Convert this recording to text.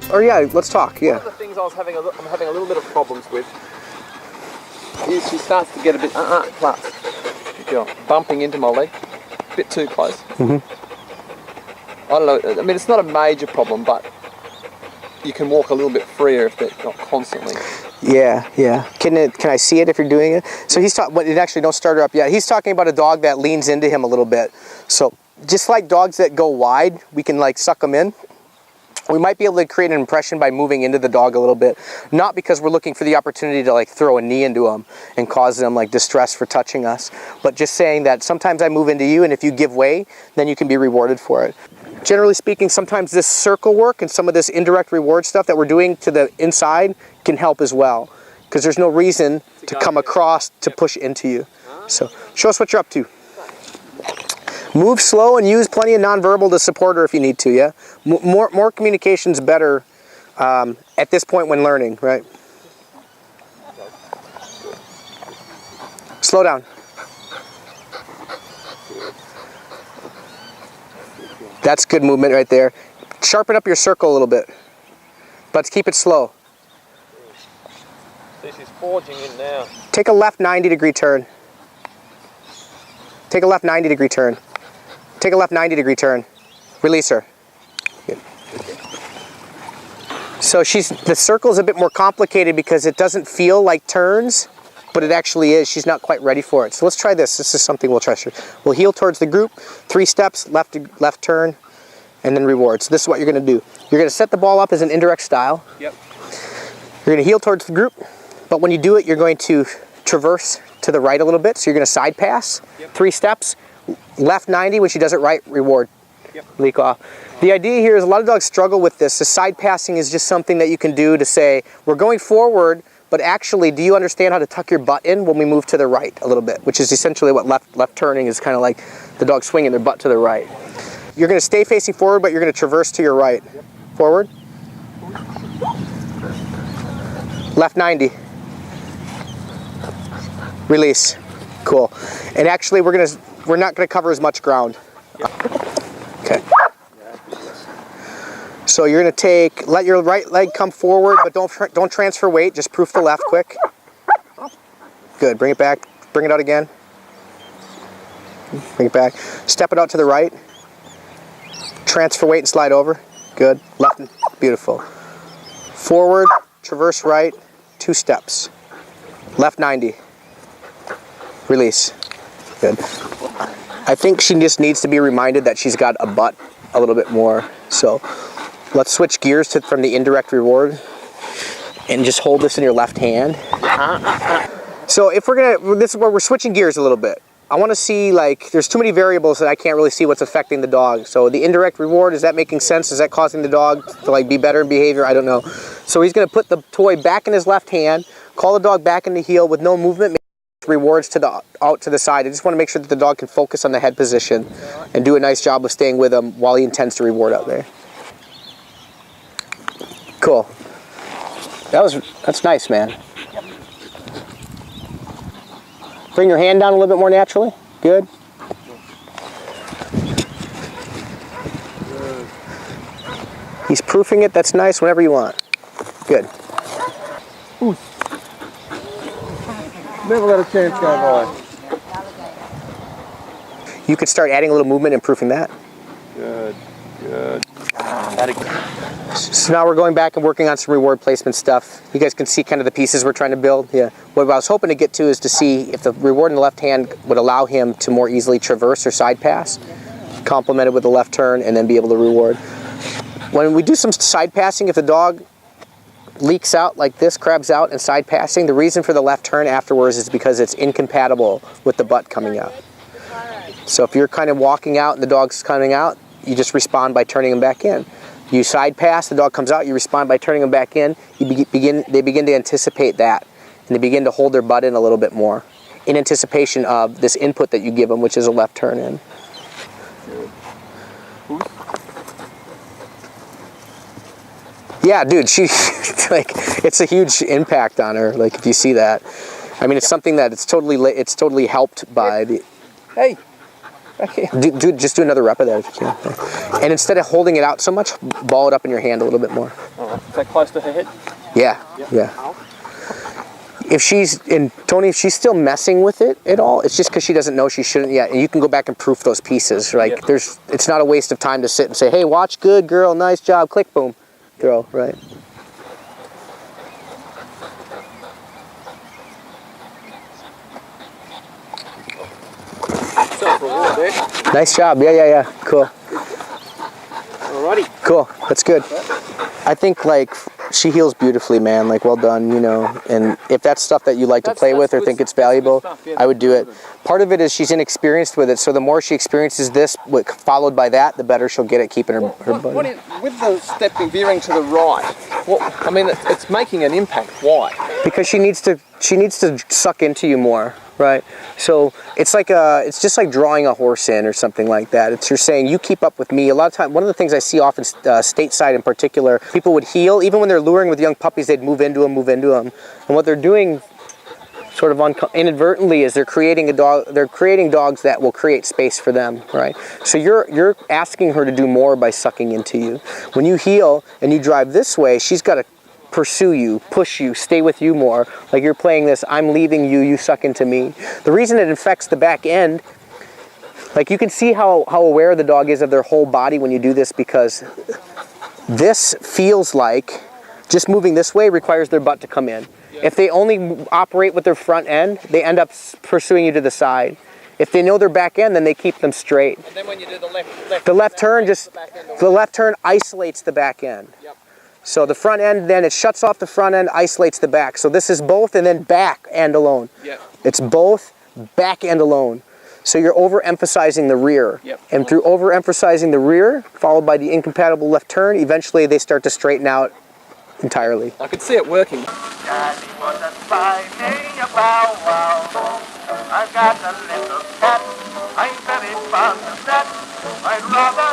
Or yeah, let's talk. Yeah. One of the things I'm having a little bit of problems with is she starts to get a bit plus. Bumping into my leg, a bit too close. I don't know. I mean, it's not a major problem, but you can walk a little bit freer if they're not constantly. Yeah, yeah. Can I see it if you're doing it? So he's talking. It actually don't start her up yet. He's talking about a dog that leans into him a little bit. So just like dogs that go wide, we can like suck them in. We might be able to create an impression by moving into the dog a little bit, not because we're looking for the opportunity to like throw a knee into them and cause them like distress for touching us, but just saying that sometimes I move into you, and if you give way, then you can be rewarded for it. Generally speaking, sometimes this circle work and some of this indirect reward stuff that we're doing to the inside can help as well, because there's no reason to come across to push into you. So show us what you're up to. Move slow and use plenty of nonverbal to support her if you need to, yeah? More communication's better at this point when learning, right? Slow down. That's good movement right there. Sharpen up your circle a little bit, but keep it slow. See, she's forging in now. Take a left 90-degree turn. Take a left 90-degree turn. Take a left 90-degree turn. Release her. Good. So the circle is a bit more complicated because it doesn't feel like turns, but it actually is. She's not quite ready for it. So let's try this. This is something we'll try. We'll heel towards the group. 3 steps, left turn, and then reward. So this is what you're going to do. You're going to set the ball up as an indirect style. Yep. You're going to heel towards the group, but when you do it, you're going to traverse to the right a little bit. So you're going to side pass. Yep. 3 steps. Left 90, when she does it right, reward. Yep. Leak off. The idea here is a lot of dogs struggle with this. The side passing is just something that you can do to say, we're going forward, but actually, do you understand how to tuck your butt in when we move to the right a little bit? Which is essentially what left turning is, kind of like the dog swinging their butt to the right. You're going to stay facing forward, but you're going to traverse to your right. Yep. Forward. Left 90. Release. Cool. And actually, we're not going to cover as much ground. Okay. So you're going to let your right leg come forward, but don't transfer weight. Just proof the left quick. Good. Bring it back. Bring it out again. Bring it back. Step it out to the right. Transfer weight and slide over. Good. Left. Beautiful. Forward. Traverse right. 2 steps. Left 90. Release. Good. I think she just needs to be reminded that she's got a butt a little bit more. So let's switch gears from the indirect reward and just hold this in your left hand. So if this is where we're switching gears a little bit. I want to see, like, there's too many variables that I can't really see what's affecting the dog. So the indirect reward, is that making sense? Is that causing the dog to like be better in behavior? I don't know. So he's going to put the toy back in his left hand, call the dog back in the heel with no movement. Rewards out to the side. I just want to make sure that the dog can focus on the head position and do a nice job of staying with him while he intends to reward out there. Cool. That's nice, man. Bring your hand down a little bit more naturally. Good. He's proofing it. That's nice. Whenever you want. Good. Ooh. Never let a chance go by. You could start adding a little movement and proofing that. Good, good. So now we're going back and working on some reward placement stuff. You guys can see kind of the pieces we're trying to build. Yeah. What I was hoping to get to is to see if the reward in the left hand would allow him to more easily traverse or side pass, complemented with the left turn, and then be able to reward. When we do some side passing, if the dog leaks out like this, crabs out and side passing, the reason for the left turn afterwards is because it's incompatible with the butt coming out. So if you're kind of walking out and the dog's coming out, you just respond by turning him back in. You side pass, the dog comes out, you respond by turning him back in. They begin to anticipate that, and they begin to hold their butt in a little bit more in anticipation of this input that you give them, which is a left turn in. Yeah, dude, she like, it's a huge impact on her, like, if you see that. I mean, it's something that it's totally helped by the. Hey. Just do another rep of that if you can. And instead of holding it out so much, ball it up in your hand a little bit more. All right. Is that close to her head? Yeah. Yep. Yeah. If she's Tony, if she's still messing with it at all, it's just because she doesn't know she shouldn't yet. And you can go back and proof those pieces. Like it's not a waste of time to sit and say, "Hey, watch, good girl, nice job, click, boom, throw." Right. Reward there. Nice job. Yeah. Cool. Alrighty. Cool. That's good. I think like she heals beautifully, man. Like, well done, you know. And if that's stuff that you like to play with or think it's valuable, I would do it. Part of it is she's inexperienced with it, so the more she experiences this, followed by that, the better she'll get at keeping her body. With the stepping, veering to the right, I mean, it's making an impact. Why? Because she needs to suck into you more. Right, so it's just like drawing a horse in or something like that. You're saying you keep up with me. A lot of time, one of the things I see often, stateside in particular, people would heel even when they're luring with young puppies. They'd move into them, and what they're doing, sort of inadvertently, is they're creating dogs that will create space for them. Right, so you're asking her to do more by sucking into you. When you heel and you drive this way, she's got to pursue you, push you, stay with you more. Like you're playing this, I'm leaving you, you suck into me. The reason it affects the back end, like you can see how aware the dog is of their whole body when you do this, because this feels like just moving this way requires their butt to come in. If they only operate with their front end, they end up pursuing you to the side. If they know their back end, then they keep them straight. And then when you do the left turn isolates the back end. Yep. So the front end, then it shuts off the front end, isolates the back. So this is both and then back and alone. Yep. It's both, back and alone. So you're overemphasizing the rear. Yep. And through overemphasizing the rear, followed by the incompatible left turn, eventually they start to straighten out entirely. I could see it working. I got a little cat, I'm very fond of that. I'd rather